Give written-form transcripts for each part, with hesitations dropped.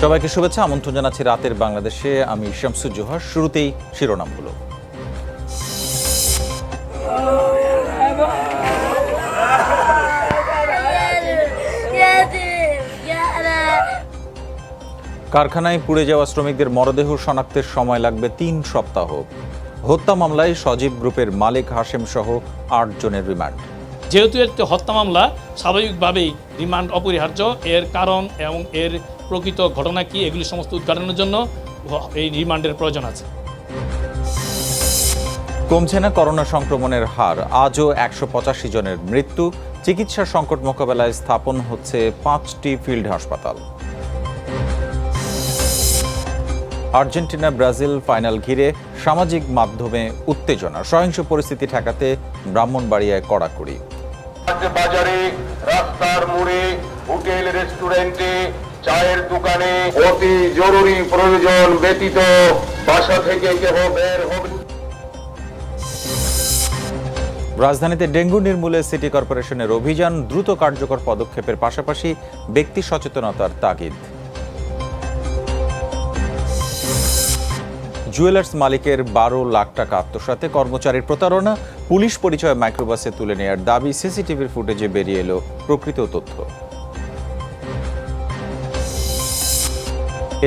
সবাইকে শুভেচ্ছা, আমন্ত্রণ জানাচ্ছি রাতের বাংলাদেশে। আমি শামসুজ্জোহর। শুরুতেই শিরোনামগুলো। কারখানায় পুড়ে যাওয়া শ্রমিকদের মরদেহ শনাক্তের সময় লাগবে 3 সপ্তাহ। হত্যা মামলায় সজীব গ্রুপের মালিক হাশেম সহ 8 জনের রিমান্ড। যেহেতু এর হত্যা মামলা, স্বাভাবিকভাবেই রিমান্ড অপরিহার্য। এর কারণ এবং এর প্রকৃত ঘটনা কি, এগুলি সমস্ত উদ্ঘাটনের জন্য এই রিমান্ডের প্রয়োজন আছে। কমছে না করোনা সংক্রমণের হার, আজও 185 জনের মৃত্যু। চিকিৎসা সংকট মোকাবেলায় স্থাপন হচ্ছে 5টি ফিল্ড হাসপাতাল। আর্জেন্টিনা ব্রাজিল ফাইনাল ঘিরে সামাজিক মাধ্যমে উত্তেজনা, সহিংস পরিস্থিতি ঠেকাতে ব্রাহ্মণবাড়িয়ায় কড়াকড়ি। বাজারে, রাস্তার মোড়ে, হোটেল রেস্টুরেন্টে, চায়ের দোকানে অতি জরুরি প্রয়োজন ব্যতীত বাসা থেকে কেহ বের হবে। রাজধানীতে ডেঙ্গু নির্মূলে সিটি কর্পোরেশনের অভিযান, দ্রুত কার্যকর পদক্ষেপের পাশাপাশি ব্যক্তি সচেতনতার তাগিদ। জুয়েলার্স মালিকের 12 লাখ টাকা আত্মসাতে কর্মচারীর প্রতারণা, পুলিশ পরিচয় মাইক্রোবাসে তুলে নেয়ার দাবি। সিসিটিভির ফুটেজে বেরিয়ে এলো প্রকৃত তথ্য।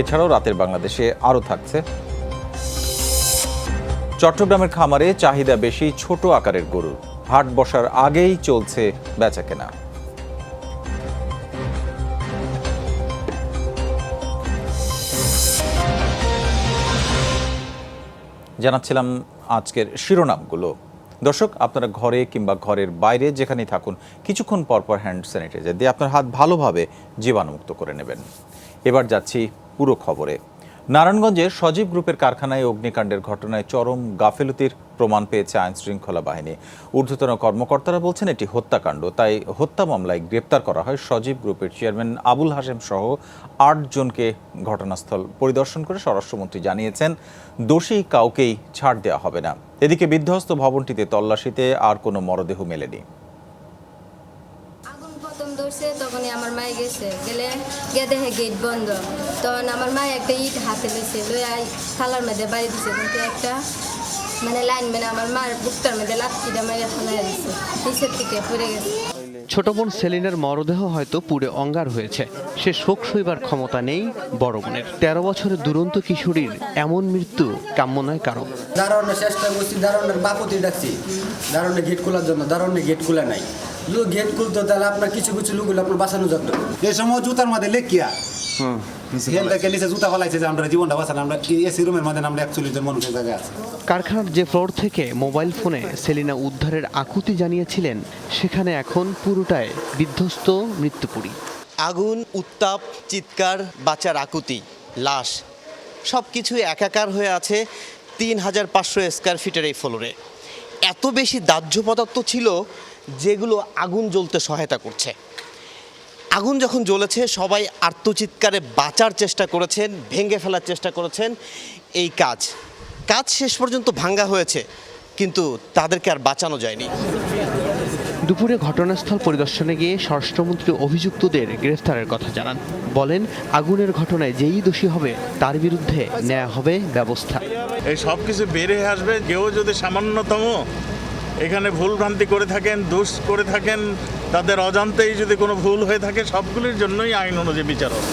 এছাড়াও রাতের বাংলাদেশে আরও থাকছে। চট্টগ্রামের খামারে চাহিদা বেশি ছোট আকারের গরুর, হাট বসার আগেই চলছে বেচাকেনা। জানাচ্ছিলাম আজকের শিরোনামগুলো। দর্শক, আপনারা ঘরে কিংবা ঘরের বাইরে যেখানেই থাকুন, কিছুক্ষণ পরপর হ্যান্ড স্যানিটাইজার দিয়ে আপনার হাত ভালোভাবে জীবাণুমুক্ত করে নেবেন। এবার যাচ্ছি পুরো খবরে। নারায়ণগঞ্জের সজীব গ্রুপের কারখানায় অগ্নিকাণ্ডের ঘটনায় চরম গাফেলতির প্রমাণ পেয়েছে আইনশৃঙ্খলা বাহিনী। ঊর্ধ্বতন কর্মকর্তারা বলছেন এটি হত্যাকাণ্ড, তাই হত্যা মামলায় গ্রেপ্তার করা হয় সজীব গ্রুপের চেয়ারম্যান আবুল হাশেম সহ 8 জনকে। ঘটনাস্থল পরিদর্শন করে স্বরাষ্ট্রমন্ত্রী জানিয়েছেন দোষী কাউকেই ছাড় দেওয়া হবে না। এদিকে বিধ্বস্ত ভবনটিতে তল্লাশিতে আর কোনো মরদেহ মেলেনি। তখনই আমার মায়ে গেছে, গিয়ে দেখে গেট বন্ধ। তখন আমার মায়ে একটা ইট হাতে নিয়েছে, থালার মধ্যে বাড়ি দিছে, কিন্তু একটা লাইন আমার মার বুকটার মধ্যে লাঠিটা মেরে ফেলাই দিচ্ছে, নিচের থেকে পড়ে গেছে। ছোট বোন সেলিনার মরদেহ হয়তো পুড়ে অঙ্গার হয়েছে, সে শোক সইবার ক্ষমতা নেই বড় বোনের। 13 বছরের দুরন্ত কিশোরীর এমন মৃত্যু কাম্য নয় কারো। দারোয়ানের চেষ্টা করছি, দারোয়ানের বাপতি ডাকছি দারোয়ানের গেট খোলার জন্য, দারোয়ানের গেট খোলা নাই। গেট খুলতো তাহলে আপনার কিছু কিছু লোকগুলো আপনার বাঁচানো যেত। এই সময় জুতার মধ্যে লেখিয়া নিচে জুতা ফেলাইছে যে আমরা জীবনটা বাঁচানো, আমরা এসি রুমের মধ্যে আমরা 41 জন মানুষের জায়গায় আছে। কারখানার যে ফ্লোর থেকে মোবাইল ফোনে সেলিনা উদ্ধারের আকুতি জানিয়েছিলেন, সেখানে এখন পুরোটাই বিধ্বস্ত মৃত্যুপুরী। আগুন, উত্তাপ, চিৎকার, বাঁচার আকুতি, লাশ, সব কিছুই একাকার হয়ে আছে 3500 স্কয়ার ফিটের এই ফ্লোরে। এত বেশি দাহ্য পদার্থ ছিল যেগুলো আগুন জ্বলতে সহায়তা করছে। আগুন যখন জ্বলেছে সবাই আর্তচিৎকারে বাঁচার চেষ্টা করেছেন, ভেঙে ফেলার চেষ্টা করেছেন। এই কাজ শেষ পর্যন্ত ভাঙ্গা হয়েছে, কিন্তু তাদেরকে আর বাঁচানো যায়নি। দুপুরে ঘটনাস্থল পরিদর্শনে গিয়ে স্বরাষ্ট্রমন্ত্রী অভিযুক্তদের গ্রেফতারের কথা জানান। বলেন আগুনের ঘটনায় যেই দোষী হবে তার বিরুদ্ধে নেওয়া হবে ব্যবস্থা। এই সব কিছু বেড়ে আসবে। কেউ যদি সামান্যতম এখানে ভুল ভ্রান্তি করে থাকেন, দোষ করে থাকেন, তাদের অজান্তেই যদি কোনো ভুল হয়ে থাকে, সবগুলির জন্যই আইন অনুযায়ী বিচার হবে।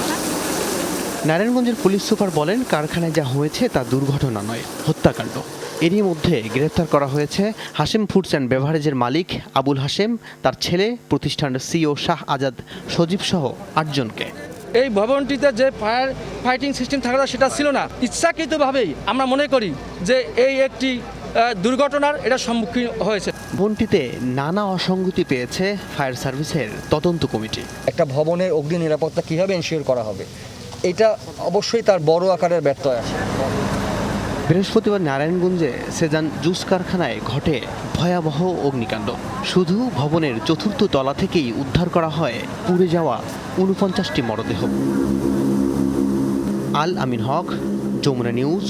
নারায়ণগঞ্জের পুলিশ সুপার বলেন কারখানায় যা হয়েছে তা দুর্ঘটনা নয়, হত্যাকাণ্ড। এরই মধ্যে গ্রেফতার করা হয়েছে হাশেম ফুডস অ্যান্ড বেভারেজের মালিক আবুল হাশেম, তার ছেলে, প্রতিষ্ঠানের সিইও শাহ আজাদ, সজীব সহ 8 জনকে। এই ভবনটিতে যে ফায়ার ফাইটিং সিস্টেম থাকা সেটা ছিল না। ইচ্ছাকৃতভাবেই আমরা মনে করি যে এই একটি দুর্ঘটনার এটা সম্মুখীন হয়েছে। ভবনটিতে নানা অসঙ্গতি পেয়েছে ফায়ার সার্ভিসের তদন্ত কমিটি। একটা ভবনের অগ্নি নিরাপত্তা কীভাবে এনশিওর করা হবে, এটা অবশ্যই তার বড় আকারের ব্যত্যয় আসে। বৃহস্পতিবার নারায়ণগঞ্জে সেজান জুস কারখানায় ঘটে ভয়াবহ অগ্নিকাণ্ড। শুধু ভবনের 4র্থ তলা থেকেই উদ্ধার করা হয় পুড়ে যাওয়া 49টি মরদেহ। আল আমিন হক, যমুনা নিউজ,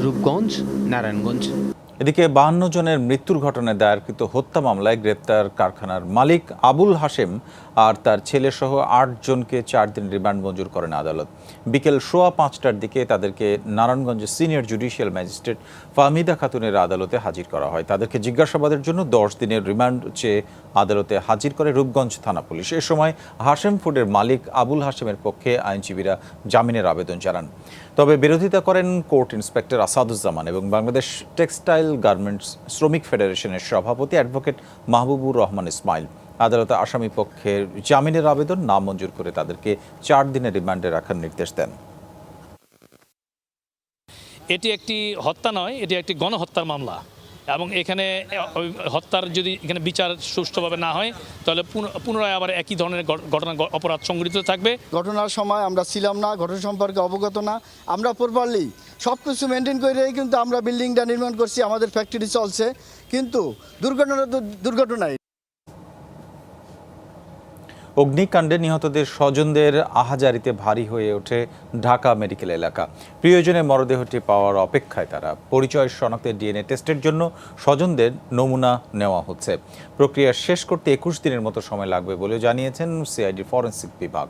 রূপগঞ্জ, নারায়ণগঞ্জ। এদিকে 52 জনের মৃত্যুর ঘটনায় দায়েরকৃত হত্যা মামলায় গ্রেপ্তার কারখানার মালিক আবুল হাশেম আর তার ছেলেসহ 8 জনকে 4 দিন রিমান্ড মঞ্জুর করেন আদালত। বিকেল 5:15টার দিকে তাদেরকে নারায়ণগঞ্জের সিনিয়র জুডিশিয়াল ম্যাজিস্ট্রেট ফাহমিদা খাতুনের আদালতে হাজির করা হয়। তাদেরকে জিজ্ঞাসাবাদের জন্য 10 দিনের রিমান্ড চেয়ে আদালতে হাজির করে রূপগঞ্জ থানা পুলিশ। এ সময় হাশেম ফুডের মালিক আবুল হাশেমের পক্ষে আইনজীবীরা জামিনের আবেদন জানান। তবে বিরোধিতা করেন কোর্ট ইন্সপেক্টর আসাদুজ্জামান এবং বাংলাদেশ টেক্সটাইল গার্মেন্টস শ্রমিক ফেডারেশনের সভাপতি অ্যাডভোকেট মাহবুবুর রহমান ইসমাইল। আদালতে আসামি পক্ষের জামিনের আবেদন নামঞ্জুর করে তাদেরকে 4 দিনের রিমান্ডে রাখার নির্দেশ দেন। এটি একটি হত্যা নয়, এটি একটি গণহত্যার মামলা এবং এখানে হত্যার যদি এখানে বিচার সুষ্ঠুভাবে না হয় তাহলে পুনরায় আবার একই ধরনের ঘটনা অপরাধ সংঘটিত থাকবে। ঘটনার সময় আমরা ছিলাম না, ঘটনা সম্পর্কে অবগত না। আমরা প্রপারলি সব কিছু মেনটেন করেই কিন্তু আমরা বিল্ডিংটা নির্মাণ করছি, আমাদের ফ্যাক্টরি চলছে, কিন্তু দুর্ঘটনা তো দুর্ঘটনাই। অগ্নিকাণ্ডে নিহতদের স্বজনদের আহাজারিতে ভারী হয়ে ওঠে ঢাকা মেডিকেল এলাকা। প্রিয়জনের মরদেহটি পাওয়ার অপেক্ষায় তারা। পরিচয় শনাক্তের ডিএনএ টেস্টের জন্য স্বজনদের নমুনা নেওয়া হচ্ছে। প্রক্রিয়া শেষ করতে 21 দিনের মতো সময় লাগবে বলে জানিয়েছেন সিআইডি ফরেনসিক বিভাগ।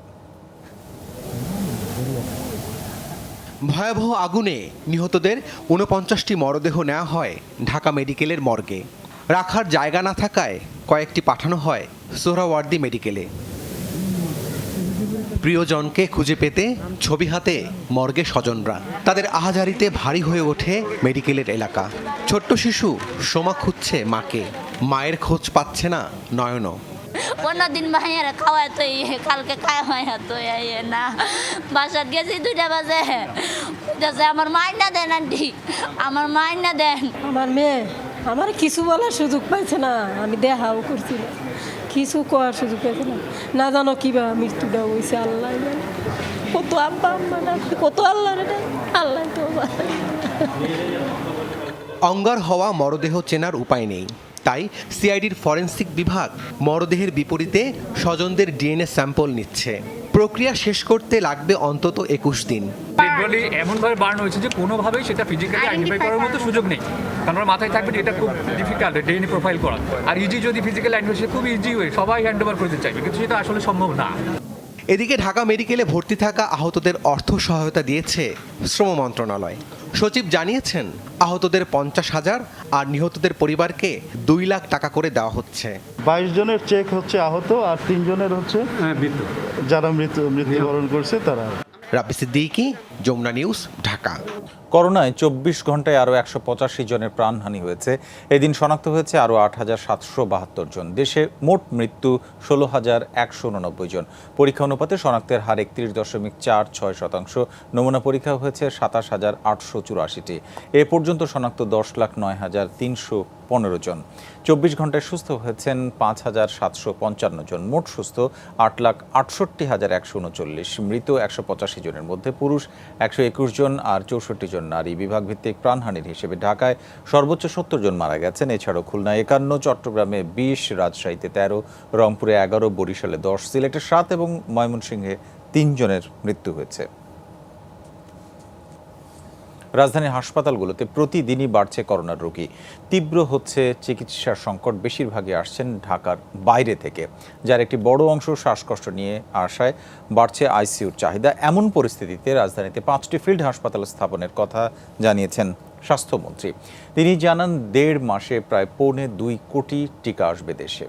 ভয়াবহ আগুনে নিহতদের 49টি মরদেহ নেওয়া হয় ঢাকা মেডিকেলের মর্গে। রাখার জায়গা না থাকায় কয়েকটি পাঠানো হয় সোহরাওয়ার্দী মেডিকেলে। প্রিয়জনকে খুঁজে পেতে ছবি হাতে মর্গে স্বজনরা। তাদের আহাজারিতে ভারী হয়ে ওঠে মেডিকেলের এলাকা। ছোট্ট শিশু সোমা খুঁজছে মাকে, মায়ের খোঁজ পাচ্ছে না নয়নও। অন্যদিন মায়ের খাওয়ায় তো কালকে খাওয়ায় তো না, বাসাত গেছি 2টা বাজে, আমার মায়ের না দেন আন্টি, আমার মায়ের না দেন। আমার মেয়ে আমার কিছু বলার সুযোগ পাইছে না, আমি দেখাও করছি না, কিছু করার সুযোগ পাইছে না, না জানো কিবা মৃত্যুটা হয়েছে আল্লাহ জানে। কত আব্বা আম্মা না কত আল্লাহ রে, আল্লাহ তো। অঙ্গার হওয়া মরদেহ চেনার উপায় নেই, তাই সিআইডির ফরেনসিক বিভাগ মরদেহের বিপরীতে স্বজনদের ডিএনএ স্যাম্পল নিচ্ছে। প্রক্রিয়া শেষ করতে লাগবে অন্তত 21 দিন। এমনভাবে বার্ন হয়েছে যে কোনোভাবেই সেটা ফিজিক্যালি আইডেন্টিফাই করার মতো সুযোগ নেই, কারণ আমার মাথায় থাকবে যে এটা খুব ডিফিকাল্ট ডিএনএ প্রোফাইল করা। আর ইজি যদি ফিজিক্যালি আইডেন্টিফাই খুব ইজি হয়ে সবাই হ্যান্ড ওভার করতে চাইবে, কিন্তু সেটা আসলে সম্ভব না। এদিকে ঢাকা মেডিকেলে ভর্তি থাকা আহতদের অর্থ সহায়তা দিয়েছে শ্রম মন্ত্রণালয়। সচিব জানিয়েছেন আহতদের 50,000 আর নিহতদের পরিবারকে 2 লাখ টাকা করে দেওয়া হচ্ছে। 22 জনের চেক হচ্ছে আহত আর 3 জনের হচ্ছে যারা মৃত্যুবরণ করছে তারা। রাব্বি সিদ্দিকী, যমুনা নিউজ, ঢাকা। করোনায় 24 ঘন্টায় আরও 185 জনের প্রাণহানি হয়েছে। এদিন শনাক্ত হয়েছে আরও 8,772 জন। দেশে মোট মৃত্যু 16,189 জন। পরীক্ষা অনুপাতে শনাক্তের হার 31.46%। নমুনা পরীক্ষা হয়েছে 27,884টি। এ পর্যন্ত শনাক্ত 10,09,315 জন। 24 ঘন্টায় সুস্থ হয়েছেন 5,755 জন। মোট সুস্থ 8,68,139। মৃত 185 জনের মধ্যে পুরুষ 121 জন আর 64 জন নারী। বিভাগ ভিত্তিক প্রাণহানির হিসেবে ঢাকায় সর্বোচ্চ 70 জন মারা গেছেন। এছাড়াও খুলনায় 51, চট্টগ্রামে 20, রাজশাহীতে 13, রংপুরে 11, বরিশালে 10, সিলেটে 7 এবং ময়মনসিংহে 3 জনের মৃত্যু হয়েছে। রাজধানীর হাসপাতালগুলোতে প্রতিদিনই বাড়ছে করোনার রোগী। তীব্র হচ্ছে চিকিৎসার সংকট। বেশিরভাগই আসছেন ঢাকার বাইরে থেকে, যার একটি বড় অংশ শ্বাসকষ্ট নিয়ে আসায় বাড়ছে আইসিইউর চাহিদা। এমন পরিস্থিতিতে রাজধানীতে 5টি ফিল্ড হাসপাতাল স্থাপনের কথা জানিয়েছেন স্বাস্থ্যমন্ত্রী। তিনি জানান 1.5 মাসে প্রায় 2.25 কোটি টিকা আসবে দেশে।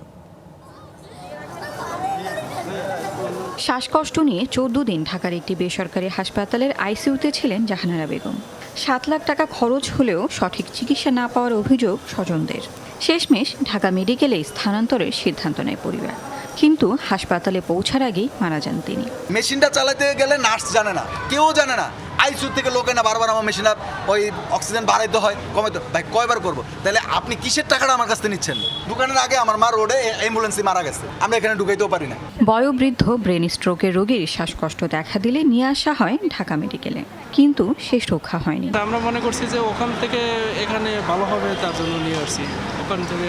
শ্বাসকষ্ট নিয়ে 14 দিন ঢাকার একটি বেসরকারি হাসপাতালের আইসিইউতে ছিলেন জাহানারা বেগম। 7 লাখ টাকা খরচ হলেও সঠিক চিকিৎসা না পাওয়ার অভিযোগ স্বজনদের। শেষমেশ ঢাকা মেডিকেলে স্থানান্তরের সিদ্ধান্ত নেয় পরিবার, কিন্তু হাসপাতালে পৌঁছার আগেই মারা যান তিনি। মেশিনটা চালাতে গেলে নার্স জানে না, কেউ জানে না। আইসিইউ থেকে লোকে না বারবার আমার মেশিনটা ওই অক্সিজেন বাড়াইতে হয়, কমাইতে। ভাই কয়বার করবো? তাহলে আপনি কিসের টাকাটা আমার কাছ থেকে নিচ্ছেন? দোকানের আগে আমার মা রোডে অ্যাম্বুলেন্সে মারা গেছে, আমরা এখানে ঢুকাইতেও পারি না। বয়োবৃদ্ধ ব্রেন স্ট্রোকের রোগীর শ্বাসকষ্ট দেখা দিলে নিয়ে আসা হয় ঢাকা মেডিকেলে, কিন্তু শেষ রক্ষা হয়নি। আমরা মনে করছি যে ওখান থেকে এখানে ভালো হবে, তার জন্য নিয়ে আসছি। ওখান থেকে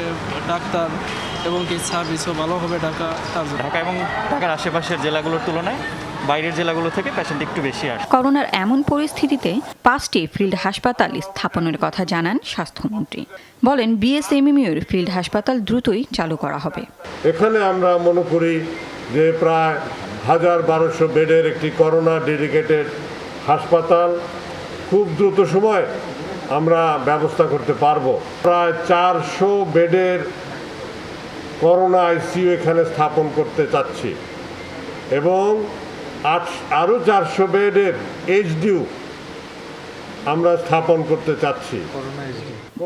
ডাক্তার এবং কি সার্ভিসও ভালো হবে ঢাকা, তার জন্য। ঢাকা এবং ঢাকার আশেপাশের জেলাগুলোর তুলনায় বাইরের জেলাগুলো থেকে পেশেন্ট একটু বেশি আসে। করোনার এমন পরিস্থিতিতে 5টি ফিল্ড হাসপাতাল স্থাপনের কথা জানান স্বাস্থ্যমন্ত্রী। বলেন বিএসএমএমইউর ফিল্ড হাসপাতাল দ্রুতই চালু করা হবে। এখানে আমরা মনে করি যে প্রায় 1200 বেডের একটি করোনা ডেডিকেটেড হাসপাতাল খুব দ্রুত সময় আমরা ব্যবস্থা করতে পারবো। প্রায় 400 বেডের করোনা আইসিইউ এখানে স্থাপন করতে চাচ্ছি এবং আরও 400 বেডের এইচডিইউ আমরা স্থাপন করতে চাচ্ছি।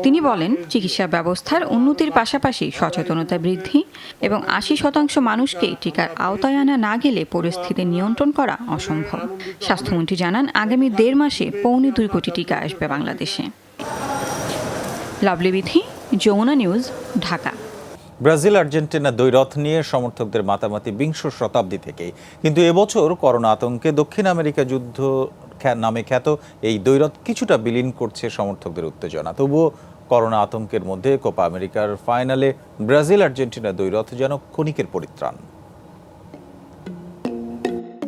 তিনি বলেন চিকিৎসা ব্যবস্থার উন্নতির পাশাপাশি সচেতনতা বৃদ্ধি এবং 80% মানুষকে টিকার আওতায় আনা না গেলে পরিস্থিতি নিয়ন্ত্রণ করা অসম্ভব। স্বাস্থ্যমন্ত্রী জানান আগামী 1.5 মাসে 2.25 কোটি টিকা আসবে বাংলাদেশে। Lovely Bithi, Jamuna news, Dhaka. Brazil Argentina দ্বৈরথ নিয়ে সমর্থকদের মাতামাতি বিংশ শতাব্দী থেকে, কিন্তু এবছর করোনা আতঙ্কে দক্ষিণ আমেরিকা যুদ্ধ নামে খ্যাত এই দ্বৈরথ কিছুটা বিলীন করছে সমর্থকদের উত্তেজনা। তবুও করোনা আতঙ্কের মধ্যে কোপা আমেরিকার ফাইনালে ব্রাজিল আর্জেন্টিনা দ্বৈরথ যেন ক্ষণিকের পরিত্রাণ।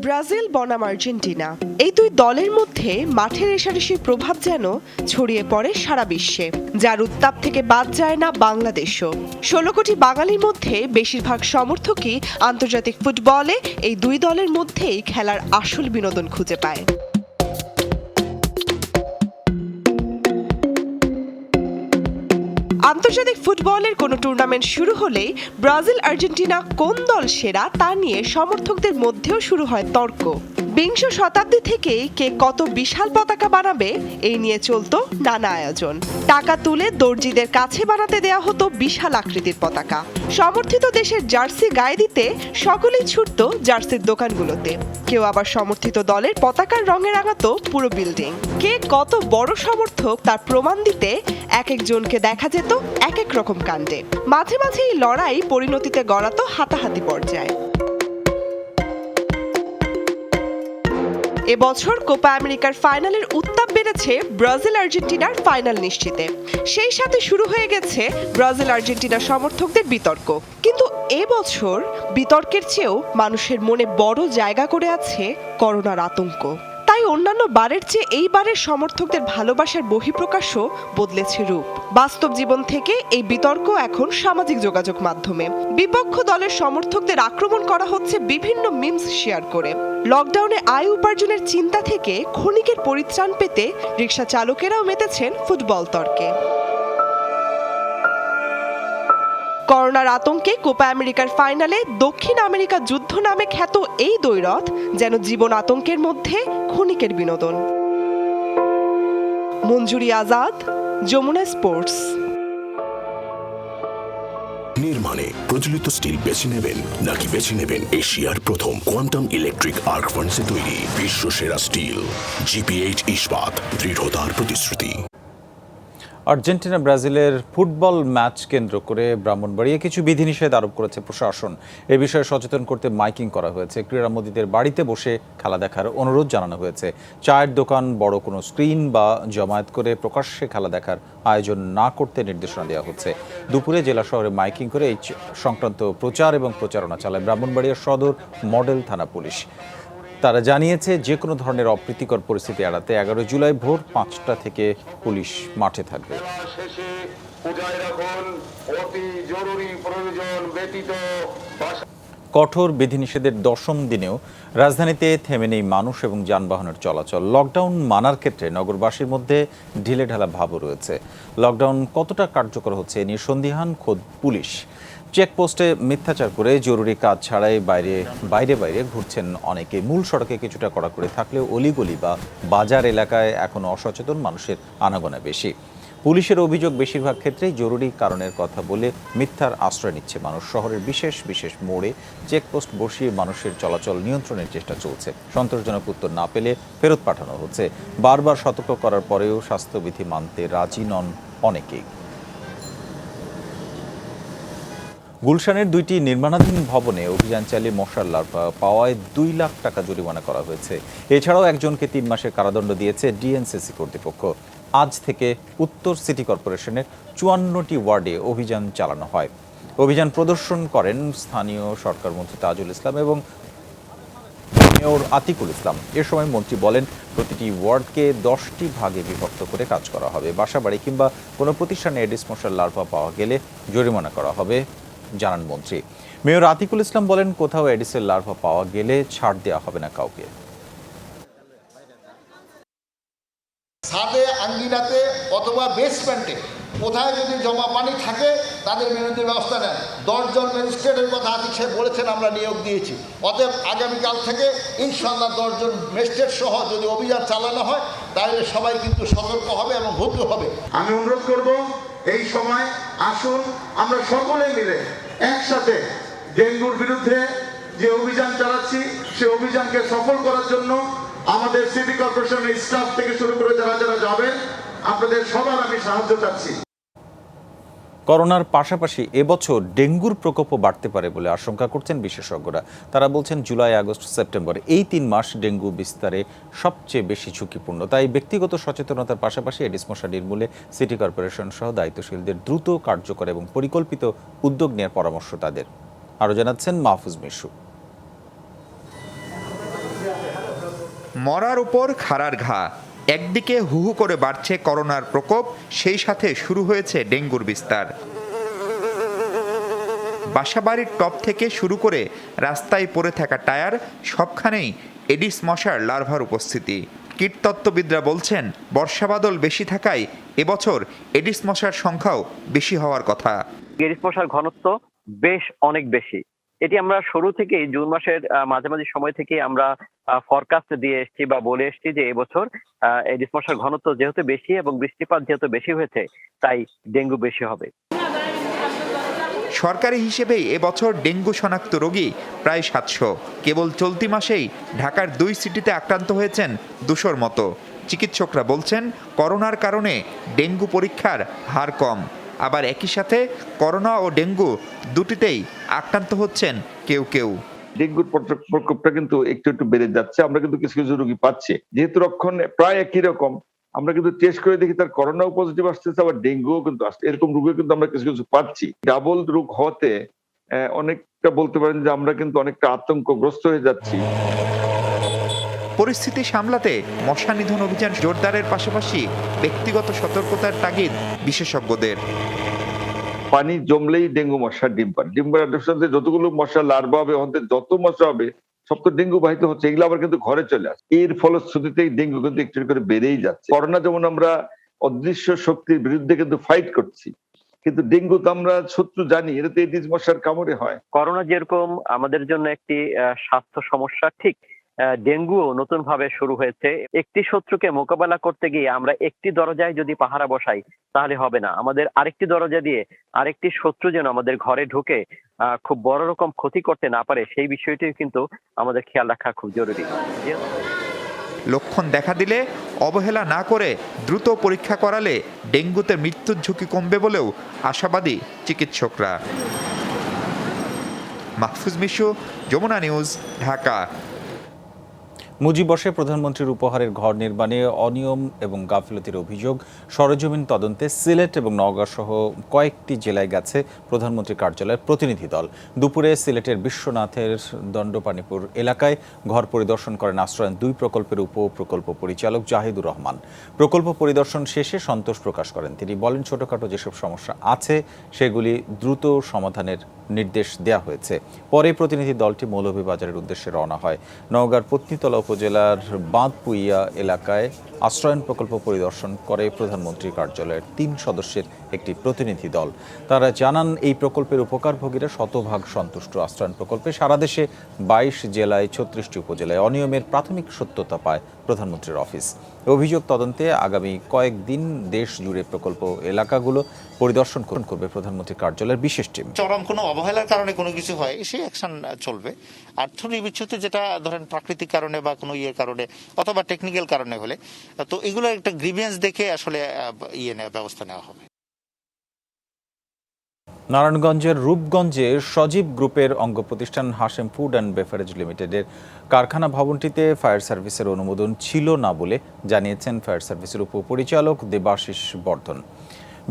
ব্রাজিল বনাম আর্জেন্টিনা, এই দুই দলের মধ্যে মাঠের রেষারেষির প্রভাব যেন ছড়িয়ে পড়ে সারা বিশ্বে, যার উত্তাপ থেকে বাদ যায় না বাংলাদেশও। 16 কোটি বাঙালির মধ্যে বেশিরভাগ সমর্থকই আন্তর্জাতিক ফুটবলে এই দুই দলের মধ্যেই খেলার আসল বিনোদন খুঁজে পায়। আন্তর্জাতিক ফুটবলের কোনো টুর্নামেন্ট শুরু হলেই ব্রাজিল আর্জেন্টিনা কোন দল সেরা তা নিয়ে সমর্থকদের মধ্যেও শুরু হয় তর্ক। বিংশ শতাব্দী থেকেই কে কত বিশাল পতাকা বানাবে এই নিয়ে চলতো নানা আয়োজন। টাকা তুলে দর্জিদের কাছে বানাতে দেয়া হতো বিশাল আকৃতির পতাকা। সমর্থিত দেশের জার্সি গায়ে দিতে সকলেই ছুটত জার্সির দোকানগুলোতে। কেউ আবার সমর্থিত দলের পতাকার রঙে রাঙাতো পুরো বিল্ডিং। কে কত বড় সমর্থক তার প্রমাণ দিতে এক একজনকে দেখা যেত এক এক রকম কাণ্ডে। মাঝে মাঝে এই লড়াই পরিণতিতে গড়াতো হাতাহাতি পর্যায়ে। এবছর কোপা আমেরিকার ফাইনালের উত্তাপ বেড়েছে ব্রাজিল আর্জেন্টিনার ফাইনাল নিশ্চিতে। সেই সাথে শুরু হয়ে গেছে ব্রাজিল আর্জেন্টিনা সমর্থকদের বিতর্ক। কিন্তু এবছর বিতর্কের চেয়েও মানুষের মনে বড় জায়গা করে আছে করোনার আতঙ্ক। তাই অন্যান্য বারের চেয়ে এইবারের সমর্থকদের ভালোবাসার বহিঃপ্রকাশও বদলেছে রূপ। বাস্তব জীবন থেকে এই বিতর্ক এখন সামাজিক যোগাযোগ মাধ্যমে। বিপক্ষ দলের সমর্থকদের আক্রমণ করা হচ্ছে বিভিন্ন মিমস শেয়ার করে। লকডাউনে আয় উপার্জনের চিন্তা থেকে ক্ষণিকের পরিত্রাণ পেতে রিকশা চালকেরাও মেতেছেন ফুটবল তর্কে। করোনার আতঙ্কে কোপা আমেরিকার ফাইনালে দক্ষিণ আমেরিকা যুদ্ধ নামে খ্যাত এই দ্বৈরথ যেন জীবন আতঙ্কের মধ্যে ক্ষণিকের বিনোদন। মঞ্জুরি আজাদ, যমুনা স্পোর্টস। নির্মাণে প্রচলিত স্টিল বেছে নেবেন নাকি বেছে নেবেন এশিয়ার প্রথম কোয়ান্টাম ইলেকট্রিক আর্ক ফার্নেসে তৈরি বিশ্বসেরা স্টিল জিপিএইচ ইস্পাত, দৃঢ়তার প্রতিশ্রুতি। আর্জেন্টিনা ব্রাজিলের ফুটবল ম্যাচ কেন্দ্র করে ব্রাহ্মণবাড়িয়ায় কিছু বিধিনিষেধ আরোপ করেছে প্রশাসন। এ বিষয়ে সচেতন করতে মাইকিং করা হয়েছে। ক্রীড়ামোদীদের বাড়িতে বসে খেলা দেখার অনুরোধ জানানো হয়েছে। চায়ের দোকান, বড় কোনো স্ক্রিন বা জমায়েত করে প্রকাশ্যে খেলা দেখার আয়োজন না করতে নির্দেশনা দেওয়া হচ্ছে। দুপুরে জেলা শহরে মাইকিং করে এই সংক্রান্ত প্রচার এবং প্রচারণা চালায় ব্রাহ্মণবাড়িয়া সদর মডেল থানা পুলিশ। তারা জানিয়েছে যে কোনো ধরনের অপ্রীতিকর পরিস্থিতি এড়াতে 11 জুলাই ভোর 5টা থেকে পুলিশ মাঠে থাকবে। কঠোর বিধিনিষেধের 10ম দিনেও রাজধানীতে থেমে নেই মানুষ এবং যানবাহনের চলাচল। লকডাউন মানার ক্ষেত্রে নগরবাসীর মধ্যে ঢিলেঢালা ভাবও রয়েছে। লকডাউন কতটা কার্যকর হচ্ছে এ নিয়ে সন্দিহান খোদ পুলিশ। চেকপোস্টে মিথ্যাচার করে জরুরি কাজ ছাড়াই বাইরে ঘুরছেন অনেকে। মূল সড়কে কিছুটা কড়াকড়ি থাকলেও অলিগলি বা বাজার এলাকায় এখনও অসচেতন মানুষের আনাগোনা বেশি। পুলিশের অভিযোগ বেশিরভাগ ক্ষেত্রেই জরুরি কারণের কথা বলে মিথ্যার আশ্রয় নিচ্ছে মানুষ। শহরের বিশেষ মোড়ে চেকপোস্ট বসিয়ে মানুষের চলাচল নিয়ন্ত্রণের চেষ্টা চলছে। সন্তোষজনক উত্তর না পেলে ফেরত পাঠানো হচ্ছে। বারবার সতর্ক করার পরেও স্বাস্থ্যবিধি মানতে রাজি নন অনেকেই। গুলশানের 2টি নির্মাণাধীন ভবনে অভিযান চালিয়ে মশার লার্ভা পাওয়ায় 2 লাখ টাকা জরিমানা করা হয়েছে। এছাড়াও একজনকে 3 মাসের কারাদণ্ড দিয়েছে ডিএনসিসি কর্তৃপক্ষ। আজ থেকে উত্তর সিটি কর্পোরেশনের 54টি ওয়ার্ডে অভিযান চালানো হয়। অভিযান প্রদর্শন করেন স্থানীয় সরকার মন্ত্রী তাজুল ইসলাম এবং মেয়র আতিকুল ইসলাম। এ সময় মন্ত্রী বলেন, প্রতিটি ওয়ার্ডকে 10টি ভাগে বিভক্ত করে কাজ করা হবে। বাসাবাড়ি কিংবা কোনো প্রতিষ্ঠানে এডিস মশার লার্ভা পাওয়া গেলে জরিমানা করা হবে জানান মন্ত্রী। মেয়র আতিকুল ইসলাম বলেন, কোথাও এডিসের লার্ভা পাওয়া গেলে ছাড় দেওয়া হবে না কাউকে। ছাদে, আঙ্গিনাতে অথবা বেসমেন্টে কোথায় যদি জমা পানি থাকে তাদের বিরুদ্ধে ব্যবস্থা নেন। 10 জন ম্যাজিস্ট্রেটের কথা আতিক সাহেব বলেছেন, আমরা নিয়োগ দিয়েছি। অতএব আগামীকাল থেকে ইনশাআল্লাহ 10 জন ম্যাজিস্ট্রেট সহ যদি অভিযান চালানো হয় তাহলে সবাই কিন্তু সতর্ক হবে এবং ভুক্ত হবে। আমি অনুরোধ করব, এই সময় আসুন আমরা সকলে মিলে একসাথে ডেঙ্গুর বিরুদ্ধে যে অভিযান চালাচ্ছি সেই অভিযানকে সফল করার জন্য আমাদের সিটি কর্পোরেশনের স্টাফ থেকে শুরু করে যারা যারা যাবেন আপনাদের সবার আমি সাহায্য চাচ্ছি। করোনার পাশাপাশি এবছর ডেঙ্গুর প্রকোপও বাড়তে পারে বলে আশঙ্কা করছেন বিশেষজ্ঞরা। তারা বলছেন, জুলাই, আগস্ট, সেপ্টেম্বর এই 3 মাস ডেঙ্গু বিস্তারে সবচেয়ে বেশি ঝুঁকিপূর্ণ। তাই ব্যক্তিগত সচেতনতার পাশাপাশি এডিস মশা নির্মূলে সিটি কর্পোরেশন সহ দায়িত্বশীলদের দ্রুত, কার্যকর এবং পরিকল্পিত উদ্যোগ নেওয়ার পরামর্শ তাদের। আরও জানাচ্ছেন মাহফুজ মিশু। মরার উপর খাড়ার ঘা। একদিকে হুহু করে বাড়ছে করোনার প্রকোপ, সেই সাথে শুরু হয়েছে ডেঙ্গুর বিস্তার। বাসাবাড়ির টপ থেকে শুরু করে রাস্তায় পড়ে থাকা টায়ার, সবখানেই এডিস মশার লার্ভার উপস্থিতি। কীটতত্ত্ববিদরা বলছেন, বর্ষাবাদল বেশি থাকায় এবছর এডিস মশার সংখ্যাও বেশি হওয়ার কথা। এডিস মশার ঘনত্ব বেশ অনেক বেশি। এটি আমরা শুরু থেকেই জুন মাসের মাঝামাঝি সময় থেকে আমরা ফরকাস্ট দিয়ে এসেছি বা বলে এসেছি যে এবছর এডিস মশার ঘনত্ব যেহেতু বেশি এবং বৃষ্টিপাত যেহেতু বেশি হয়েছে তাই ডেঙ্গু বেশি হবে। সরকারি হিসেবেই এবছর ডেঙ্গু শনাক্ত রোগী প্রায় 700। কেবল চলতি মাসেই ঢাকার 2 সিটিতে আক্রান্ত হয়েছেন 200-র মতো। চিকিৎসকরা বলছেন, করোনার কারণে ডেঙ্গু পরীক্ষার হার কম। আবার একই সাথে করোনা ও ডেঙ্গু দুটিতেই আক্রান্ত হচ্ছেন কেউ কেউ। ডেঙ্গুর প্রকোপটা কিন্তু একটু একটু বেড়ে যাচ্ছে। আমরা কিন্তু কিছু কিছু রোগী পাচ্ছি, যেহেতু লক্ষণ প্রায় একই রকম। আমরা কিন্তু টেস্ট করে দেখি তার করোনাও পজিটিভ আসতেছে, আবার ডেঙ্গুও কিন্তু আসছে। এরকম রোগী কিন্তু আমরা কিছু কিছু পাচ্ছি। ডাবল রোগ হতে অনেকটা বলতে পারেন যে আমরা কিন্তু অনেকটা আতঙ্কগ্রস্ত হয়ে যাচ্ছি। পরিস্থিতি সামলাতে মশা নিধন অভিযান জোরদারের পাশাপাশি ব্যক্তিগত সতর্কতার তাগিদ বিশেষজ্ঞদের। পানি জমলেই ডেঙ্গু মশা ডিম পারে। ডিম পাড়ার যতগুলো মশা লার্ভা হবে, যত মশা হবে সব তো ডেঙ্গু বাহিত হচ্ছে। এগুলো আবার কিন্তু ঘরে চলে আসে। এর ফলশ্রুতিতেই ডেঙ্গু কিন্তু একটু করে বেড়েই যাচ্ছে। করোনা যেমন আমরা অদৃশ্য শক্তির বিরুদ্ধে কিন্তু ফাইট করছি, কিন্তু ডেঙ্গু তো আমরা শত্রু জানি, এটা তো এডিস মশার কামড়ে হয়। করোনা যেরকম আমাদের জন্য একটি স্বাস্থ্য সমস্যা, ঠিক ডেঙ্গুও নতুন ভাবে শুরু হয়েছে। একটি শত্রুকে মোকাবেলা করতে গিয়ে আমরা একটি দরজায় যদি পাহারা বসাই তাহলে হবে না। আমাদের আরেকটি দরজা দিয়ে আরেকটি শত্রু যেন আমাদের ঘরে ঢুকে খুব বড় রকম ক্ষতি করতে না পারে, সেই বিষয়টিও কিন্তু আমাদের খেয়াল রাখা খুব জরুরি। লক্ষণ দেখা দিলে অবহেলা না করে দ্রুত পরীক্ষা করালে ডেঙ্গুতে মৃত্যুর ঝুঁকি কমবে বলেও আশাবাদী চিকিৎসকরা। মাহফুজ মিশু, যমুনা নিউজ, ঢাকা। মুজিবর্ষে প্রধানমন্ত্রীর উপহারের ঘর নির্মাণে অনিয়ম এবং গাফিলতির অভিযোগ সরেজমিন তদন্তে সিলেট এবং নওগাঁ সহ কয়েকটি জেলায় গেছে প্রধানমন্ত্রীর কার্যালয়ের প্রতিনিধি দল। দুপুরে সিলেটের বিশ্বনাথের দণ্ডপানিপুর এলাকায় ঘর পরিদর্শন করেন আশ্রয়ন 2 প্রকল্পের উপপ্রকল্প পরিচালক জাহিদুর রহমান। প্রকল্প পরিদর্শন শেষে সন্তোষ প্রকাশ করেন তিনি। বলেন, ছোটখাটো যেসব সমস্যা আছে সেগুলি দ্রুত সমাধানের নির্দেশ দেওয়া হয়েছে। পরে প্রতিনিধি দলটি মৌলভীবাজারের উদ্দেশ্যে রওনা হয়। নওগাঁর পত্নীতলা উপজেলার বাঁধপুইয়া এলাকায় আশ্রয়ন প্রকল্প পরিদর্শন করে প্রধানমন্ত্রীর কার্যালয়ের 3 সদস্যের একটি প্রতিনিধি দল। তারা জানান, এই প্রকল্পের উপকারভোগীরা শতভাগ সন্তুষ্ট। আশ্রয়ন প্রকল্পে সারা দেশে 22 জেলায় 36টি উপজেলায় অনিয়মের প্রাথমিক সত্যতা পায় প্রধানমন্ত্রীর অফিস। অভিযোগ তদন্তে আগামী কয়েকদিন দেশ জুড়ে প্রকল্প এলাকাগুলো পরিদর্শন করবে প্রধানমন্ত্রীর কার্যালয়ের বিশেষ টিম। চরম কোনো অবহেলার কারণে কোনো কিছু হয়, সেই অ্যাকশন চলবে। আর থ্রু বিচ্ছুতি যেটা ধরেন প্রাকৃতিক কারণে বা কোনো কারণে অথবা টেকনিক্যাল কারণে হলে, তো এগুলো একটা গ্রিভিয়েন্স দেখে আসলে ব্যবস্থা নেওয়া হবে। নারায়ণগঞ্জের রূপগঞ্জে সজীব গ্রুপের অঙ্গ প্রতিষ্ঠান হাশেম ফুড অ্যান্ড বেভারেজ লিমিটেডের কারখানা ভবনটিতে ফায়ার সার্ভিসের অনুমোদন ছিল না বলে জানিয়েছেন ফায়ার সার্ভিসের উপপরিচালক দেবাশিস বর্ধন।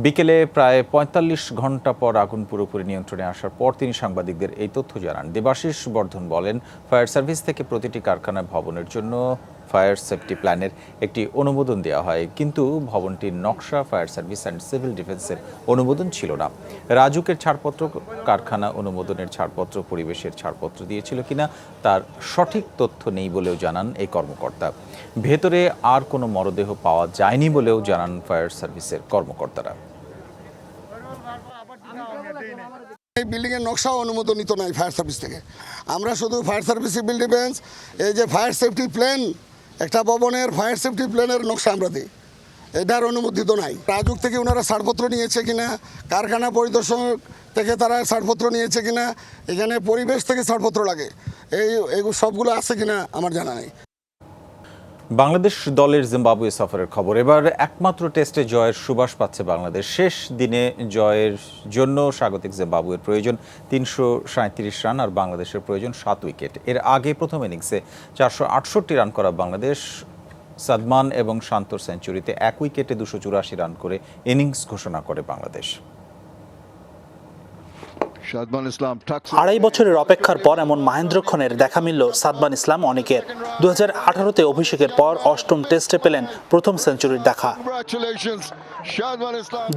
বিকেলে প্রায় ৪৫ ঘন্টা পর আগুন পুরোপুরি নিয়ন্ত্রণে আসার পর তিনি সাংবাদিকদের এই তথ্য জানান। দেবাশিস বর্ধন বলেন, ফায়ার সার্ভিস থেকে প্রতিটি কারখানা ভবনের জন্য ফায়ার সেফটি প্ল্যানের একটি অনুমোদন দেওয়া হয়, কিন্তু ভবনটির নকশা ফায়ার সার্ভিস অ্যান্ড সিভিল ডিফেন্সের অনুমোদন ছিল না। রাজুকের ছাড়পত্র, কারখানা অনুমোদনের ছাড়পত্র, পরিবেশের ছাড়পত্র দিয়েছিল কিনা তার সঠিক তথ্য নেই বলেও জানান এই কর্মকর্তা। ভেতরে আর কোনো মরদেহ পাওয়া যায়নি বলেও জানান ফায়ার সার্ভিসের কর্মকর্তারা। এই বিল্ডিংয়ের নকশাও অনুমোদনিত নাই ফায়ার সার্ভিস থেকে। আমরা শুধু ফায়ার সার্ভিস সিভিল ডিফেন্স এই যে ফায়ার সেফটি প্ল্যান, একটা ভবনের ফায়ার সেফটি প্ল্যানের নকশা আমরা দিই, এটার অনুমোদিত নাই। রাজুক থেকে ওনারা ছাড়পত্র নিয়েছে কিনা, কারখানা পরিদর্শন থেকে তারা ছাড়পত্র নিয়েছে কিনা, এখানে পরিবেশ থেকে ছাড়পত্র লাগে, এই সবগুলো আছে কিনা আমার জানা নেই। বাংলাদেশ দলের জিম্বাবুয়ে সফরের খবর। এবার একমাত্র টেস্টে জয়ের সুবাস পাচ্ছে বাংলাদেশ। শেষ দিনে জয়ের জন্য স্বাগতিক জিম্বাবুয়ের প্রয়োজন ৩৩৭ রান আর বাংলাদেশের প্রয়োজন ৭ উইকেট। এর আগে প্রথম ইনিংসে ৪৬৮ রান করা বাংলাদেশ সাদমান এবং শান্তর সেঞ্চুরিতে ১ উইকেটে ২৮৪ রান করে ইনিংস ঘোষণা করে বাংলাদেশ। ২.৫ বছরের অপেক্ষার পর এমন মাহেন্দ্রক্ষণের দেখা মিলল সাদমান ইসলাম অনেকের। ২০১৮-তে অভিষেকের পর ৮ম টেস্টে পেলেন প্রথম সেঞ্চুরির দেখা।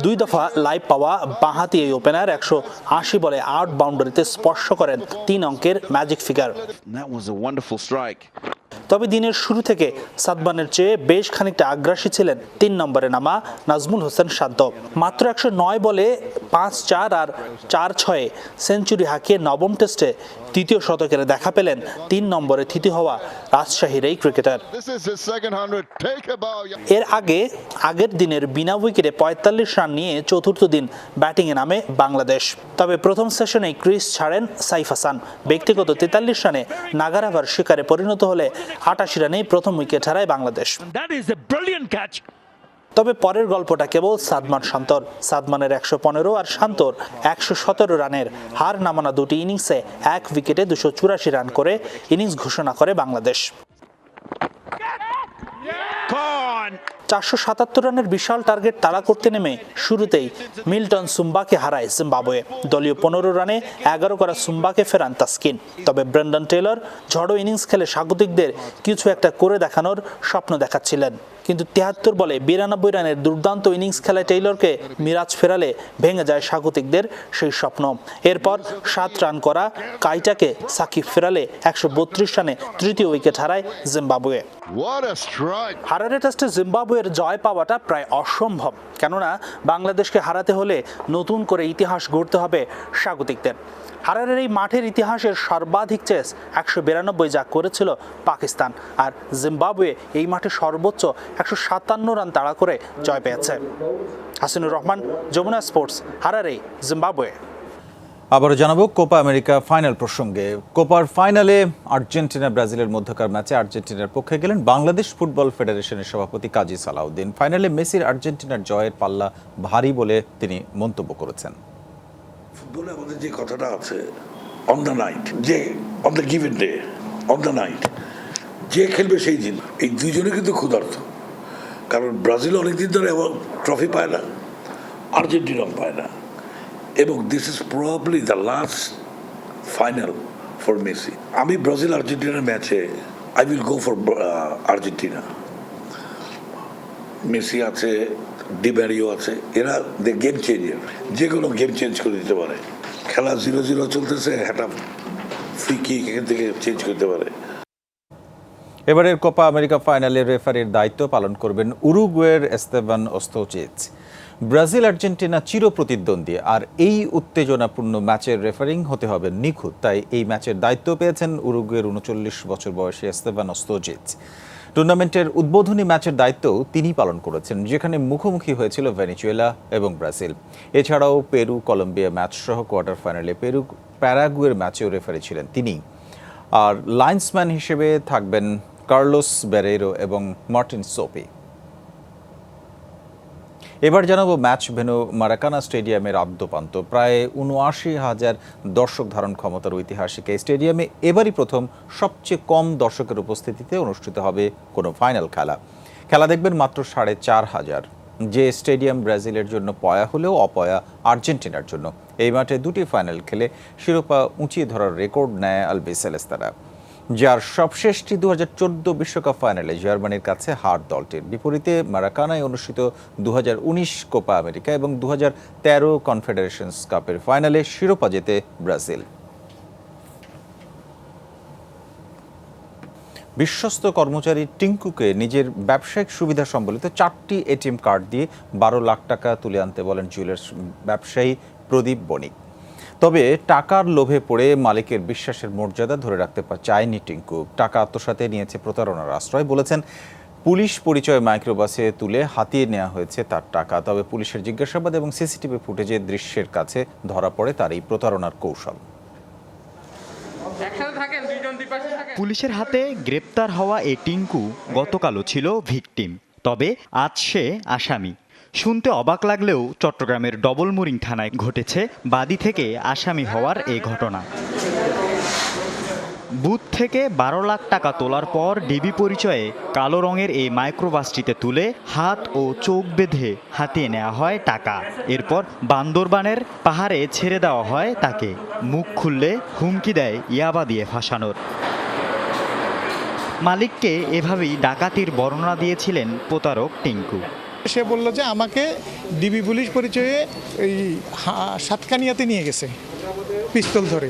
২ দফা লাইভ পাওয়া বাঁহাতি এই ওপেনার ১৮০ বলে ৮ বাউন্ডারিতে স্পর্শ করেন ৩ অঙ্কের ম্যাজিক ফিগার। তবে দিনের শুরু থেকে সাদমানের চেয়ে বেশ খানিকটা আগ্রাসী ছিলেন ৩ নম্বরে নামা নাজমুল হোসেন শান্ত। মাত্র ১০৯ বলে ৫-৪ আর ৪-৬ সেঞ্চুরি হাঁকিয়ে নবম টেস্টে তৃতীয় শতকের দেখা পেলেন ৩ নম্বরে থিতি হওয়া রাজশাহীর এই ক্রিকেটার। এর আগের দিনের বিনা উইকেটে ৪৫ রান নিয়ে চতুর্থ দিন ব্যাটিংয়ে নামে বাংলাদেশ। তবে প্রথম সেশনেই ক্রিজ ছাড়েন সাইফ হাসান। ব্যক্তিগত ৪৩ রানে নাগারাভার শিকারে পরিণত হলে ৮৮ রানেই প্রথম উইকেট হারায় বাংলাদেশ। তবে পরের গল্পটা কেবল সাদমান শান্তর। সাদমানের ১১৫ আর শান্তর ১১৭ রানের হার নামানো দুটি ইনিংসে ১ উইকেটে ২৮৪ রান করে ইনিংস ঘোষণা করে বাংলাদেশ। ৪৭৭ রানের বিশাল টার্গেট তাড়া করতে নেমে শুরুতেই মিল্টন সুম্বাকে হারায় জিম্বাবুয়ে। দলীয় ১৫ রানে ১১ করা সুম্বাকে ফেরান তাসকিন। তবে ব্রেন্ডন টেলর ঝড়ো ইনিংস খেলে স্বাগতিকদের কিছু একটা করে দেখানোর স্বপ্ন দেখাচ্ছিলেন, কিন্তু ৭৩ বলে ৯২ রানের দুর্দান্ত ইনিংস খেলা টেইলরকে মিরাজ ফেরালে ভেঙে যায় স্বাগতিকদের সেই স্বপ্ন। এরপর ৭ রান করা কাইটাকে সাকিব ফেরালে ১৩২ রানে তৃতীয় উইকেট হারায় জিম্বাবুয়ে। হারারে টেস্টে জিম্বাবুয়ের জয় পাওয়াটা প্রায় অসম্ভব, কেননা বাংলাদেশকে হারাতে হলে নতুন করে ইতিহাস গড়তে হবে স্বাগতিকদের। হারারের এই মাঠের ইতিহাসের সর্বাধিক চেস ১৯২ যা করেছিল পাকিস্তান, আর জিম্বাবুয়ে এই মাঠে সর্বোচ্চ ১৫৭ রান তাড়া করে জয় পেয়েছে। Hasinur Rahman, Jamuna sports, Harare, Zimbabwe. আবারও জানাবো কোপা আমেরিকা ফাইনাল প্রসঙ্গে। কোপার ফাইনালে আর্জেন্টিনা ব্রাজিলের মধ্যকার ম্যাচে আর্জেন্টিনার পক্ষে গেলেন বাংলাদেশ ফুটবল ফেডারেশনের সভাপতি কাজী সালাউদ্দিন। ফাইনালে মেসির আর্জেন্টিনার জয়ের পাল্লা ভারী বলে তিনি মন্তব্য করেছেন। ফুটবলে আমাদের যে কথাটা আছে, অন দ্য নাইট, যে on the given day, on the night যে খেলবে সেই দিন, এই দুইজনে কিন্তু ক্ষুধার্ত। কারণ ব্রাজিল অনেকদিন ধরে ট্রফি পায় না, আর্জেন্টিনাও পায় না, এবং this is probably the last final for Messi. আমি ব্রাজিল আর্জেন্টিনার ম্যাচে I will go for Argentina. Messi আছে, ডিম্যারিও আছে, এরা দ্য গেম চেঞ্জার, যে কোনো গেম চেঞ্জ করে দিতে পারে। খেলা 0-0 চলতেছে, একটা ফ্রি কিক এখান থেকে চেঞ্জ করতে পারে। এবারের কোপা আমেরিকা ফাইনালের রেফারির দায়িত্ব পালন করবেন উরুগুয়ের এস্তেবান ওস্তোচিচ। ব্রাজিল আর্জেন্টিনা চিরপ্রতিদ্বন্দ্বী, আর এই উত্তেজনাপূর্ণ ম্যাচের রেফারিং হতে হবে নিখুঁত। তাই এই ম্যাচের দায়িত্ব পেয়েছেন উরুগুয়ের ৩৯ বছর বয়সী এস্তেবান ওস্তোচিচ। টুর্নামেন্টের উদ্বোধনী ম্যাচের দায়িত্বও তিনি পালন করেছেন, যেখানে মুখোমুখি হয়েছিল ভেনেজুয়েলা এবং ব্রাজিল। এছাড়াও পেরু কলম্বিয়া ম্যাচ সহ কোয়ার্টার ফাইনালে প্যারাগুয়ের ম্যাচেও রেফারি ছিলেন তিনি। আর লাইন্সম্যান হিসেবে থাকবেন কার্লোস বেরেরো এবং মার্টিন সোপি। এবার জানাবো ম্যাচ ভেন্যু মারাকানা স্টেডিয়ামের আদ্যপান্ত। প্রায় ৭৯,০০০ দর্শক ধারণ ক্ষমতার ঐতিহাসিক এই স্টেডিয়ামে এবারই প্রথম সবচেয়ে কম দর্শকের উপস্থিতিতে অনুষ্ঠিত হবে কোনো ফাইনাল খেলা। খেলা দেখবেন মাত্র ৪৫০০ যে স্টেডিয়াম ব্রাজিলের জন্য পয়া হলেও অপয়া আর্জেন্টিনার জন্য। এই মাঠে দুটি ফাইনাল খেলে শিরোপা উঁচিয়ে ধরার রেকর্ড নেয় আলবিসেলেস্তারা, যার সবশেষটি 2014 বিশ্বকাপ ফাইনালে জার্মানির কাছে হার দলটির। বিপরীতে মারাকানায় অনুষ্ঠিত 2019 কোপা আমেরিকা এবং 2013 কনফেডারেশনস কাপের ফাইনালে শিরোপা জেতে ব্রাজিল। বিশ্বস্ত কর্মচারী টিঙ্কুকে নিজের ব্যবসায়িক সুবিধা সম্বলিত 4টি এটিএম কার্ড দিয়ে 12 লাখ টাকা তুলে আনতে বলেন জুয়েলার্স ব্যবসায়ী প্রদীপ বণিক। তবে টাকার লোভে পড়ে মালিকের বিশ্বাসের মর্যাদা ধরে রাখতে চায়নি টিঙ্কু। টাকা আত্মসাতে নিয়েছে প্রতারণার আশ্রয়। বলেছেন পুলিশ পরিচয় মাইক্রোবাসে তুলে হাতিয়ে নেওয়া হয়েছে তার টাকা। তবে পুলিশের জিজ্ঞাসাবাদ এবং সিসিটিভি ফুটেজের দৃশ্যের কাছে ধরা পড়ে তার এই প্রতারণার কৌশল। পুলিশের হাতে গ্রেপ্তার হওয়া এই টিঙ্কু গতকালও ছিল ভিকটিম, তবে আজ সে আসামি। শুনতে অবাক লাগলেও চট্টগ্রামের ডবলমুরিং থানায় ঘটেছে বাদী থেকে আসামি হওয়ার এই ঘটনা। বুথ থেকে 12 লাখ টাকা তোলার পর ডিবি পরিচয়ে কালো রঙের এই মাইক্রোবাসটিতে তুলে হাত ও চোখ বেঁধে হাতিয়ে নেওয়া হয় টাকা। এরপর বান্দরবানের পাহাড়ে ছেড়ে দেওয়া হয় তাকে। মুখ খুললে হুমকি দেয় ইয়াবা দিয়ে ফাঁসানোর। মালিককে এভাবেই ডাকাতির বর্ণনা দিয়েছিলেন প্রতারক টিঙ্কু। সে বলল যে আমাকে ডিবি পুলিশ পরিচয়ে এই সাতকানিয়াতে নিয়ে গেছে পিস্তল ধরে।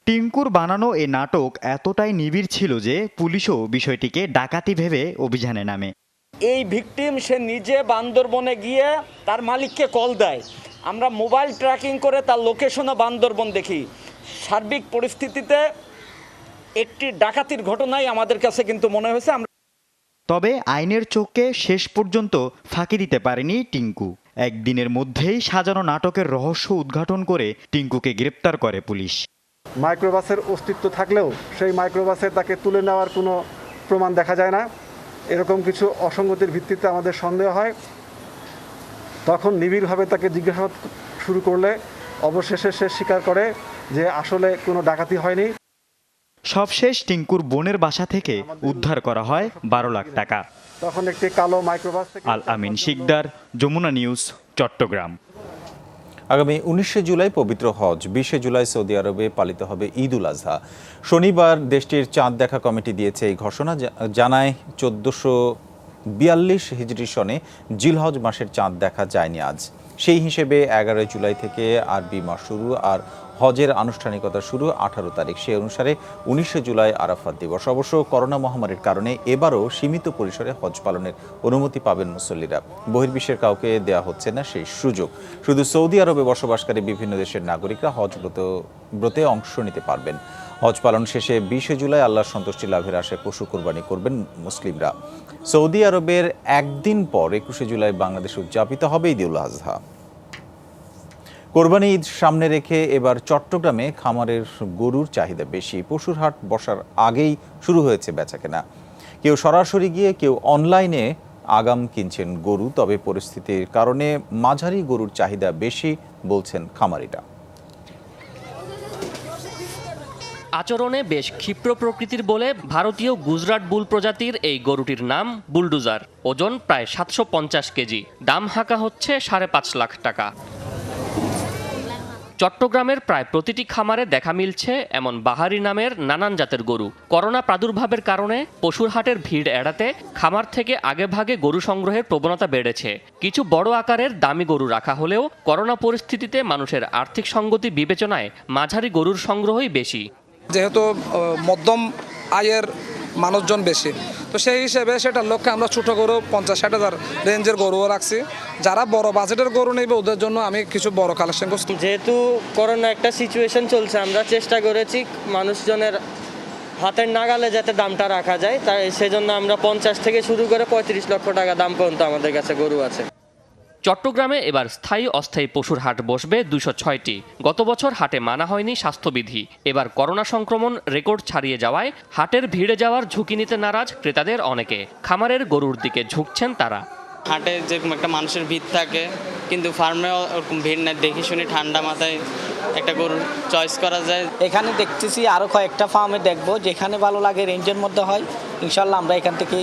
টিঙ্কুর বানানো এই নাটক এতটাই নিবিড় ছিল যে পুলিশও বিষয়টিকে ডাকাতি ভেবে অভিযানে নামে। এই ভিকটিম সে নিজে বান্দরবনে গিয়ে তার মালিককে কল দেয়। আমরা মোবাইল ট্র্যাকিং করে তার লোকেশনও বান্দরবন দেখি। সার্বিক পরিস্থিতিতে একটি ডাকাতির ঘটনাই আমাদের কাছে কিন্তু মনে হয়েছে। তবে আইনের চোখে শেষ পর্যন্ত ফাঁকি দিতে পারেনি টিঙ্কু। একদিনের মধ্যেই সাজানো নাটকের রহস্য উদ্ঘাটন করে টিঙ্কুকে গ্রেপ্তার করে পুলিশ। মাইক্রোবাসের অস্তিত্ব থাকলেও সেই মাইক্রোবাসে তাকে তুলে নেওয়ার কোনো প্রমাণ দেখা যায় না। এরকম কিছু অসঙ্গতির ভিত্তিতে আমাদের সন্দেহ হয়। তখন নিবিড়ভাবে তাকে জিজ্ঞাসাবাদ শুরু করলে অবশেষে সে স্বীকার করে যে আসলে কোনো ডাকাতি হয়নি। সবশেষ টিঙ্কুর বোনের বাসা থেকে উদ্ধার করা হয় 12 লাখ টাকা। তখন একটি কালো মাইক্রোবাস। আল আমিন শিকদার, যমুনা নিউজ, চট্টগ্রাম। আগামী 19শে জুলাই পবিত্র হজ, 20শে জুলাই সৌদি আরবে পালিত হবে ঈদ উল আজহা। শনিবার দেশটির চাঁদ দেখা কমিটি দিয়েছে এই ঘোষণা। জানায় 1442 হিজরি সনে জিলহজ মাসের চাঁদ দেখা যায়নি আজ। সেই হিসেবে 11 জুলাই থেকে আরবি মাস শুরু আর হজের আনুষ্ঠানিকতা শুরু 18 তারিখ। সেই অনুসারে 19শে জুলাই আরাফাত দিবস। অবশ্য করোনা মহামারীর কারণে এবারও সীমিত পরিসরে হজ পালনের অনুমতি পাবেন মুসল্লিরা। বহির্বিশ্বের কাউকে দেওয়া হচ্ছে না সেই সুযোগ। শুধু সৌদি আরবে বসবাসকারী বিভিন্ন দেশের নাগরিকরা হজ ব্রতে অংশ নিতে পারবেন। হজ পালন শেষে 20শে জুলাই আল্লাহর সন্তুষ্টি লাভের আশায় পশু কোরবানি করবেন মুসলিমরা। সৌদি আরবের একদিন পর 21শে জুলাই বাংলাদেশে উদযাপিত হবে ঈদ উল আজহা। কোরবানি ঈদ সামনে রেখে এবার চট্টগ্রামে খামারের গরুর চাহিদা বেশি। পশুর হাট বসার আগেই শুরু হয়েছে বেচাকেনা। কেউ সরাসরি গিয়ে, কেউ অনলাইনে আগাম কিনছেন গরু। তবে পরিস্থিতির কারণে মাঝারি গরুর চাহিদা বেশি বলছেন খামারিরা। আচরণে বেশ ক্ষিপ্র প্রকৃতির বলে ভারতীয় গুজরাট বুল প্রজাতির এই গরুটির নাম বুলডুজার। ওজন প্রায় 750 কেজি। দাম হাঁকা হচ্ছে 5.5 লাখ টাকা। চট্টগ্রামের প্রায় প্রতিটি খামারে দেখা মিলছে এমন বাহারি নামের নানান জাতের গরু। করোনা প্রাদুর্ভাবের কারণে পশুর হাটের ভিড় এড়াতে খামার থেকে আগেভাগে গরু সংগ্রহের প্রবণতা বেড়েছে। কিছু বড় আকারের দামি গরু রাখা হলেও করোনা পরিস্থিতিতে মানুষের আর্থিক সঙ্গতি বিবেচনায় মাঝারি গরুর সংগ্রহই বেশি। যেহেতু মধ্যম আয়ের মানুষজন বেশি, তো সেই হিসেবে সেটার লক্ষ্যে আমরা ছোটো গরু 50-60 হাজার রেঞ্জের গরুও রাখছি। যারা বড় বাজেটের গরু নেবে ওদের জন্য আমি কিছু বড় কালেকশন করছি। যেহেতু করোনা একটা সিচুয়েশন চলছে, আমরা চেষ্টা করেছি মানুষজনের হাতের নাগালে যাতে দামটা রাখা যায়, তাই সেজন্য আমরা 50 থেকে শুরু করে 35 লক্ষ টাকা দাম পর্যন্ত আমাদের কাছে গরু আছে। চট্টগ্রামে এবার স্থায়ী অস্থায়ী পশুর হাট বসবে 206টি। গত বছর হাটে মানা হয়নি স্বাস্থ্যবিধি। এবার করোনা সংক্রমণ রেকর্ড ছাড়িয়ে যাওয়ায় হাটের ভিড়ে যাওয়ার ঝুঁকি নিতে নারাজ ক্রেতাদের অনেকে। খামারের গরুর দিকে ঝুঁকছেন তারা। হাটে যেরকম একটা মানুষের ভিড় থাকে, কিন্তু ফার্মেও ওরকম ভিড় নেই, দেখে শুনে ঠান্ডা মাথায় একটা গরু চয়েস করা যায়। এখানে দেখতেছি আরও কয়েকটা ফার্মে দেখবো, যেখানে ভালো লাগে রেঞ্জের মধ্যে হয়, ইনশাল্লাহ আমরা এখান থেকে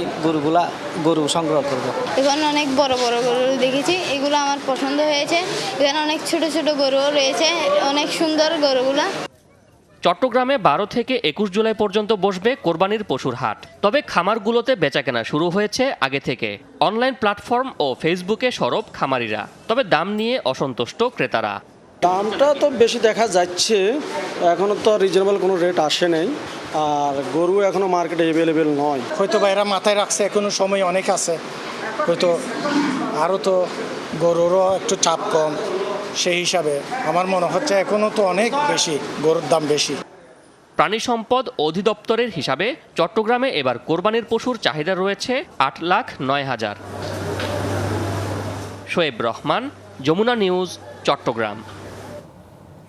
গরু সংগ্রহ করব। এখানে অনেক বড় বড় গরু দেখেছি, এগুলো আমার পছন্দ হয়েছে। এখানে অনেক ছোট ছোট গরুও রয়েছে, অনেক সুন্দর গরুগুলা। চট্টগ্রামে 12 থেকে 21 জুলাই পর্যন্ত বসবে কোরবানির পশুর হাট। তবে খামারগুলোতে বেচাকেনা শুরু হয়েছে আগে থেকে। অনলাইন প্ল্যাটফর্ম ও ফেসবুকে সরব খামারিরা, তবে দাম নিয়ে অসন্তুষ্ট ক্রেতারা। দামটা তো বেশি দেখা যাচ্ছে, এখনো তো রিজনেবল কোনো রেট আসে নাই, আর গরু এখনো মার্কেটে অ্যাভেলেবেল নয়। হয়তো বা এরা মাথায় রাখছে এখনো সময় অনেক আছে, হয়তো আরও তো গরুরও একটু চাপ কম, সেই হিসাবে আমার মনে হচ্ছে এখনো তো অনেক বেশি, গরুর দাম বেশি। প্রাণী সম্পদ অধিদপ্তরের হিসাবে চট্টগ্রামে এবার কোরবানির পশুর চাহিদা রয়েছে 8,09,000। শোয়েব রহমান, যমুনা নিউজ, চট্টগ্রাম।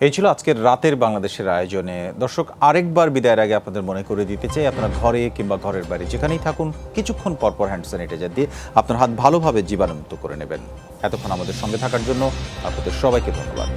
এই ছিল আজকের রাতের বাংলাদেশের আয়োজনে। দর্শক, আরেকবার বিদায়ের আগে আপনাদের মনে করে দিতে চাই, আপনারা ঘরে কিংবা ঘরের বাইরে যেখানেই থাকুন কিছুক্ষণ পরপর হ্যান্ড স্যানিটাইজার দিয়ে আপনার হাত ভালোভাবে জীবাণুমুক্ত করে নেবেন। এতক্ষণ আমাদের সঙ্গে থাকার জন্য আপনাদের সবাইকে ধন্যবাদ।